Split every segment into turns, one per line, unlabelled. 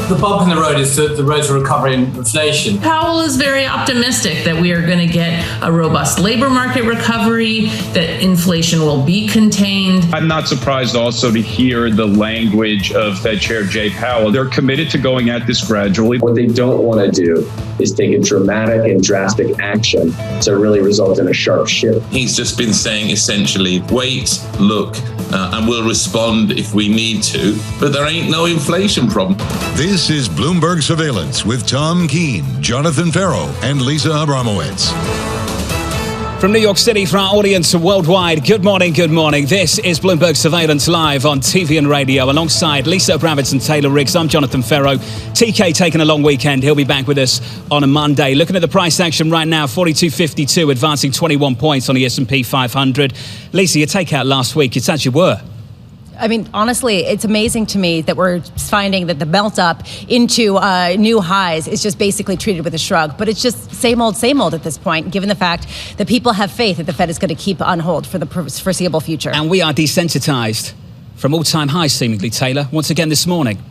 The bump in the road is the road to recovery in inflation.
Powell is very optimistic that we are going to get a robust labor market recovery, that inflation will be contained.
I'm not surprised also to hear the language of Fed Chair Jay Powell. They're committed to going at this gradually.
What they don't want to do is take a dramatic and drastic action to really result in a sharp shift.
He's just been saying essentially, wait, look, and we'll respond if we need to, but there ain't no inflation problem.
This is Bloomberg Surveillance with Tom Keene, Jonathan Ferro, and Lisa Abramowitz.
From New York City for our audience worldwide, good morning, good morning. This is Bloomberg Surveillance live on TV and radio alongside Lisa Abramowitz and Taylor Riggs. I'm Jonathan Ferro. TK taking a long weekend. He'll be back with us on a Monday. Looking at the price action right now, 42.52, advancing 21 points on the S&P 500. Lisa, your takeout last week, it's as you were.
I mean, honestly, it's amazing to me that we're finding that the melt up into new highs is just basically treated with a shrug. But it's just same old at this point, given the fact that people have faith that the Fed is going to keep on hold for the foreseeable future.
And we are desensitized from all-time highs, seemingly, Taylor, once again this morning.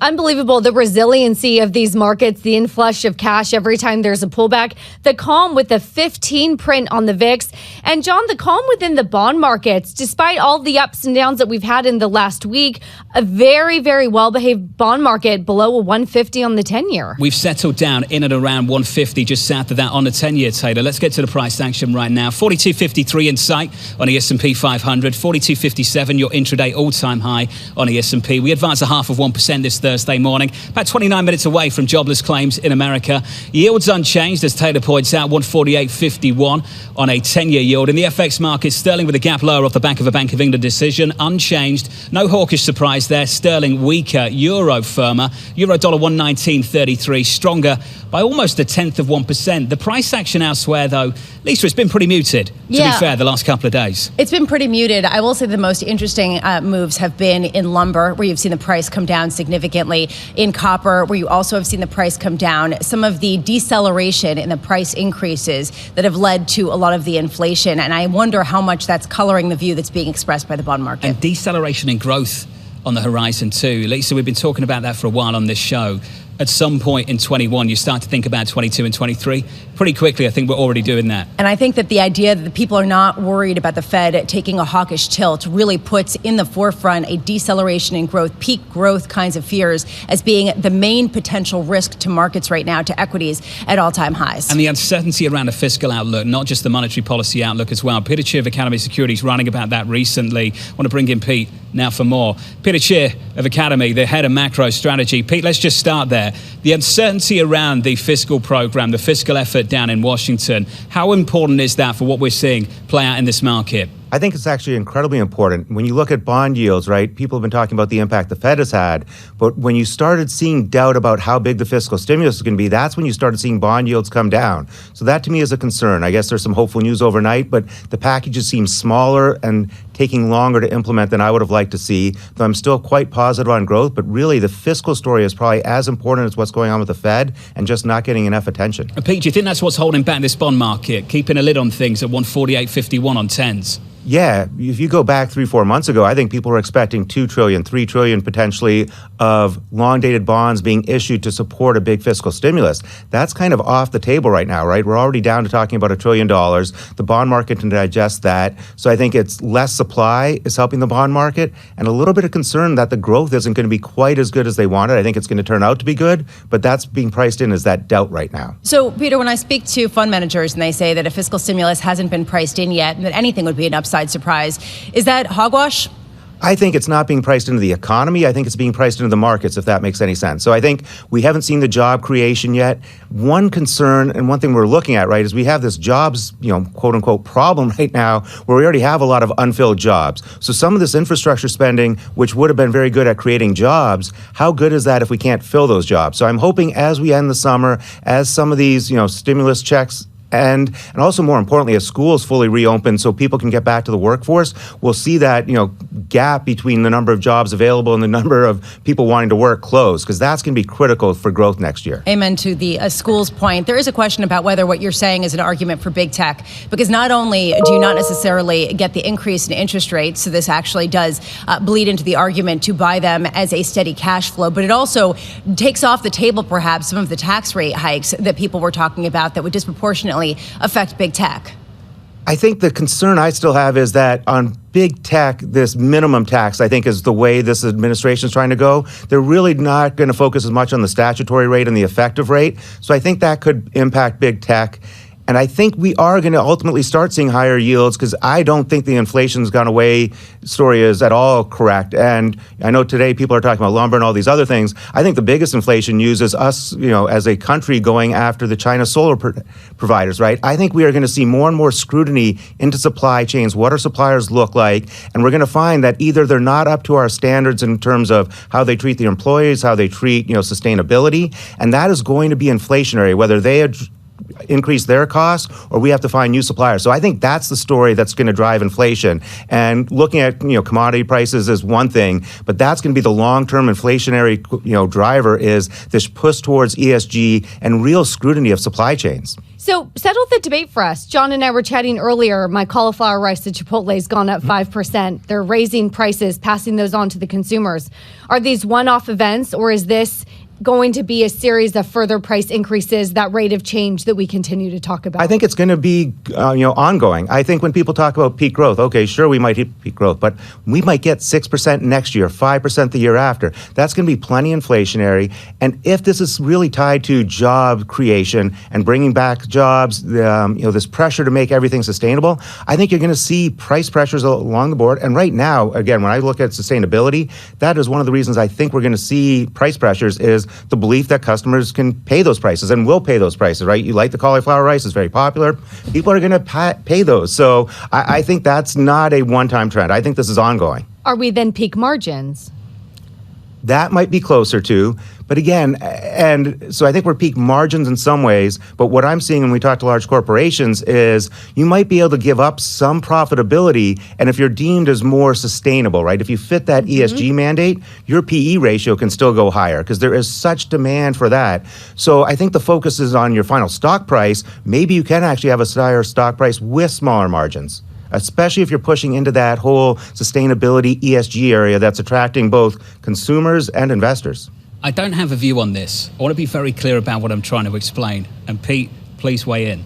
Unbelievable, the resiliency of these markets, the inflush of cash every time there's a pullback, the calm with the 15 print on the VIX, and John, the calm within the bond markets, despite all the ups and downs that we've had in the last week, a very, very well-behaved bond market below a 150 on the 10-year.
We've settled down in and around 150, just south of that on the 10-year, Taylor. Let's get to the price action right now. 42.53 in sight on the S&P 500, 42.57, your intraday all-time high on the S&P. We advance a 0.5% this Thursday morning, about 29 minutes away from jobless claims in America. Yields unchanged, as Taylor points out, 148.51 on a 10-year yield. In the FX market, sterling with a gap lower off the back of a Bank of England decision, unchanged. No hawkish surprise there. Sterling weaker, euro firmer. Euro dollar 119.33, stronger by almost 0.1%. The price action elsewhere, though, Lisa, it's been pretty muted, to be fair, the last couple of days.
It's been pretty muted. I will say the most interesting moves have been in lumber, where you've seen the price come down significantly, in copper, where you also have seen the price come down. Some of the deceleration in the price increases that have led to a lot of the inflation, and I wonder how much that's coloring the view that's being expressed by the bond market.
And deceleration in growth on the horizon too. Lisa, we've been talking about that for a while on this show. At some point in 21, you start to think about 22 and 23. Pretty quickly, I think we're already doing that.
And I think that the idea that the people are not worried about the Fed taking a hawkish tilt really puts in the forefront a deceleration in growth, peak growth kinds of fears as being the main potential risk to markets right now, to equities at all-time highs.
And the uncertainty around the fiscal outlook, not just the monetary policy outlook as well. Peter Cheer of Academy Securities writing about that recently. I want to bring in Pete now for more. Peter Cheer of Academy, the head of macro strategy. Pete, let's just start there. The uncertainty around the fiscal program, the fiscal effort down in Washington, how important is that for what we're seeing play out in this market?
I think it's actually incredibly important. When you look at bond yields, right, people have been talking about the impact the Fed has had, but when you started seeing doubt about how big the fiscal stimulus is going to be, that's when you started seeing bond yields come down. So that to me is a concern. I guess there's some hopeful news overnight, but the packages seem smaller and taking longer to implement than I would have liked to see. Though I'm still quite positive on growth, but really the fiscal story is probably as important as what's going on with the Fed and just not getting enough attention.
Pete, do you think that's what's holding back this bond market, keeping a lid on things at 148.51 on 10s?
Yeah, if you go back 3-4 months ago, I think people were expecting $2 trillion, $3 trillion potentially of long-dated bonds being issued to support a big fiscal stimulus. That's kind of off the table right now, right? We're already down to talking about $1 trillion. The bond market can digest that. So I think it's less supply is helping the bond market, and a little bit of concern that the growth isn't going to be quite as good as they wanted. I think it's going to turn out to be good, but that's being priced in as that doubt right now.
So, Peter, when I speak to fund managers and they say that a fiscal stimulus hasn't been priced in yet and that anything would be an upside surprise, is that hogwash?
I think it's not being priced into the economy. I think it's being priced into the markets, if that makes any sense. So I think we haven't seen the job creation yet. One concern and one thing we're looking at, right, is we have this jobs, quote unquote, problem right now where we already have a lot of unfilled jobs. So some of this infrastructure spending, which would have been very good at creating jobs, how good is that if we can't fill those jobs? So I'm hoping as we end the summer, as some of these, stimulus checks And also more importantly, as schools fully reopen so people can get back to the workforce, we'll see that, gap between the number of jobs available and the number of people wanting to work close, because that's going to be critical for growth next year.
Amen to the schools point. There is a question about whether what you're saying is an argument for big tech, because not only do you not necessarily get the increase in interest rates, so this actually does bleed into the argument to buy them as a steady cash flow, but it also takes off the table perhaps some of the tax rate hikes that people were talking about that would disproportionately affect big tech.
I think the concern I still have is that on big tech, this minimum tax, I think, is the way this administration is trying to go. They're really not going to focus as much on the statutory rate and the effective rate. So I think that could impact big tech. And I think we are going to ultimately start seeing higher yields, because I don't think the inflation's gone away story is at all correct. And I know today people are talking about lumber and all these other things. I think the biggest inflation news is us, as a country going after the China solar providers, right? I think we are going to see more and more scrutiny into supply chains, what our suppliers look like, and we're going to find that either they're not up to our standards in terms of how they treat the employees, how they treat, sustainability, and that is going to be inflationary, whether they increase their costs or we have to find new suppliers. So I think that's the story that's going to drive inflation. And looking at commodity prices is one thing, but that's going to be the long-term inflationary driver, is this push towards ESG and real scrutiny of supply chains.
So settle the debate for us. John and I were chatting earlier. My cauliflower rice at Chipotle has gone up 5%. They're raising prices, passing those on to the consumers. Are these one-off events, or is this going to be a series of further price increases, that rate of change that we continue to talk about?
I think it's going to be, ongoing. I think when people talk about peak growth, okay, sure, we might hit peak growth, but we might get 6% next year, 5% the year after. That's going to be plenty inflationary. And if this is really tied to job creation and bringing back jobs, this pressure to make everything sustainable, I think you're going to see price pressures along the board. And right now, again, when I look at sustainability, that is one of the reasons I think we're going to see price pressures, is the belief that customers can pay those prices and will pay those prices, right? You like the cauliflower rice, it's very popular. People are going to pay those. So I think that's not a one-time trend. I think this is ongoing.
Are we then peak margins?
That might be closer to, but again, and so I think we're peak margins in some ways, but what I'm seeing when we talk to large corporations is you might be able to give up some profitability, and if you're deemed as more sustainable, right? If you fit that ESG mandate, your PE ratio can still go higher because there is such demand for that. So I think the focus is on your final stock price. Maybe you can actually have a higher stock price with smaller margins, especially if you're pushing into that whole sustainability ESG area that's attracting both consumers and investors.
I don't have a view on this. I want to be very clear about what I'm trying to explain. And Pete, please weigh in.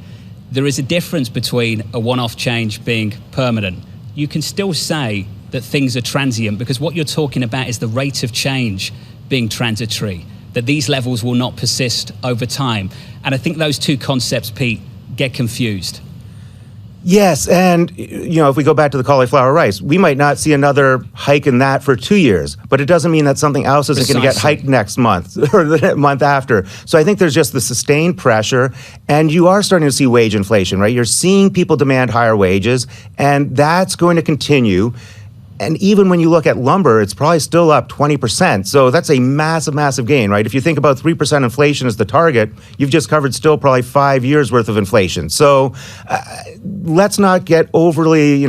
There is a difference between a one-off change being permanent. You can still say that things are transient, because what you're talking about is the rate of change being transitory, that these levels will not persist over time. And I think those two concepts, Pete, get confused.
Yes, and if we go back to the cauliflower rice, we might not see another hike in that for 2 years, but it doesn't mean that something else isn't going to get hiked next month or the month after. So I think there's just the sustained pressure, and you are starting to see wage inflation, right? You're seeing people demand higher wages, and that's going to continue. And even when you look at lumber, it's probably still up 20%. So that's a massive, massive gain, right? If you think about 3% inflation as the target, you've just covered still probably 5 years worth of inflation. So let's not get overly,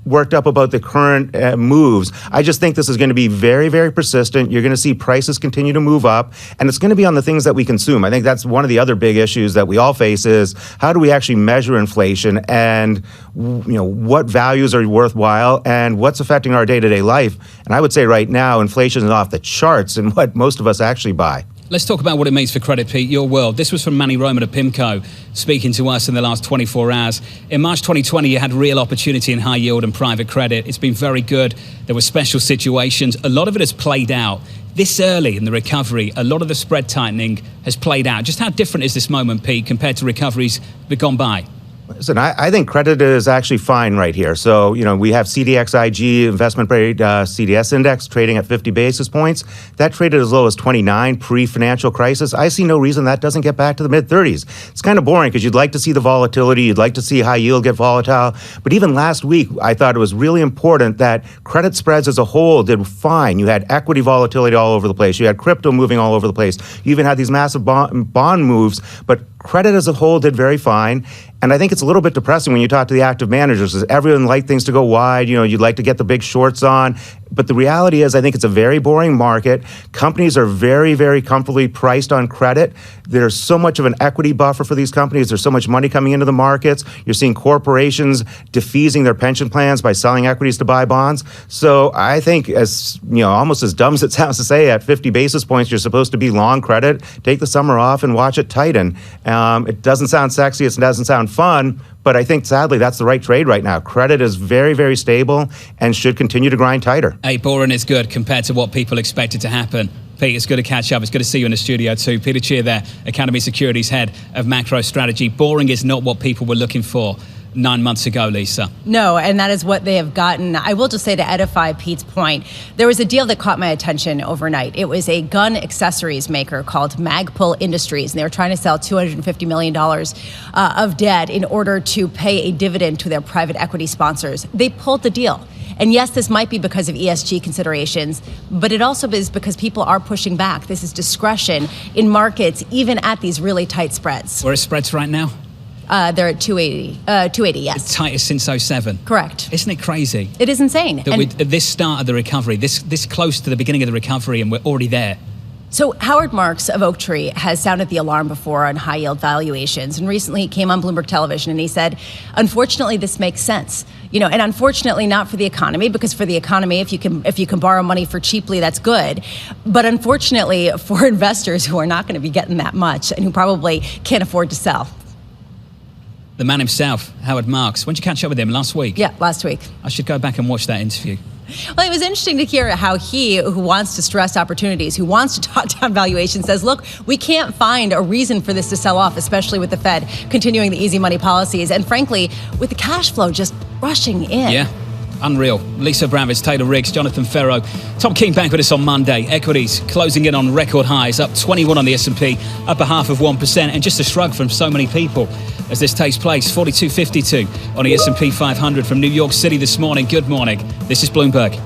worked up about the current moves. I just think this is going to be very, very persistent. You're going to see prices continue to move up, and it's going to be on the things that we consume. I think that's one of the other big issues that we all face, is how do we actually measure inflation, and what values are worthwhile and what's affecting our day-to-day life. And I would say right now, inflation is off the charts in what most of us actually buy.
Let's talk about what it means for credit, Pete, your world. This was from Manny Roman at PIMCO, speaking to us in the last 24 hours. In March 2020, you had real opportunity in high yield and private credit. It's been very good. There were special situations. A lot of it has played out. This early in the recovery, a lot of the spread tightening has played out. Just how different is this moment, Pete, compared to recoveries that gone by?
Listen, I think credit is actually fine right here. So, we have CDXIG investment grade CDS index trading at 50 basis points. That traded as low as 29 pre-financial crisis. I see no reason that doesn't get back to the mid-30s. It's kind of boring because you'd like to see the volatility. You'd like to see high yield get volatile. But even last week, I thought it was really important that credit spreads as a whole did fine. You had equity volatility all over the place. You had crypto moving all over the place. You even had these massive bond moves. But credit as a whole did very fine. And I think it's a little bit depressing when you talk to the active managers. Everyone likes things to go wide. You'd like to get the big shorts on. But the reality is, I think it's a very boring market. Companies are very, very comfortably priced on credit. There's so much of an equity buffer for these companies. There's so much money coming into the markets. You're seeing corporations defeasing their pension plans by selling equities to buy bonds. So I think, as almost as dumb as it sounds to say, at 50 basis points, you're supposed to be long credit. Take the summer off and watch it tighten. It doesn't sound sexy. It doesn't sound fun. But I think, sadly, that's the right trade right now. Credit is very, very stable and should continue to grind tighter.
Hey, boring is good compared to what people expected to happen. Pete, it's good to catch up. It's good to see you in the studio too. Peter Cheer there, Academy Securities Head of Macro Strategy. Boring is not what people were looking for 9 months ago, Lisa.
No, and that is what they have gotten. I will just say, to edify Pete's point, there was a deal that caught my attention overnight. It was a gun accessories maker called Magpul Industries, and they were trying to sell $250 million of debt in order to pay a dividend to their private equity sponsors. They pulled the deal. And yes, this might be because of ESG considerations, but it also is because people are pushing back. This is discretion in markets, even at these really tight spreads.
Where are spreads right now?
They're at 280, yes.
The tightest since 07.
Correct.
Isn't it crazy?
It is insane.
That at this start of the recovery, this close to the beginning of the recovery, and we're already there.
So Howard Marks of Oaktree has sounded the alarm before on high yield valuations. And recently he came on Bloomberg television and he said, unfortunately, this makes sense. And unfortunately not for the economy, because for the economy, if you can borrow money for cheaply, that's good. But unfortunately for investors who are not going to be getting that much and who probably can't afford to sell.
The man himself, Howard Marks. When did you catch up with him? Last week?
Yeah, last week.
I should go back and watch that interview.
Well, it was interesting to hear how he, who wants to stress opportunities, who wants to talk down valuation, says, look, we can't find a reason for this to sell off, especially with the Fed continuing the easy money policies. And frankly, with the cash flow just rushing in.
Yeah. Unreal. Lisa Bramvitz, Taylor Riggs, Jonathan Ferro. Tom King back with us on Monday. Equities closing in on record highs, up 21 on the S&P, up 0.5%, and just a shrug from so many people as this takes place. 42.52 on the S&P 500 from New York City this morning. Good morning. This is Bloomberg.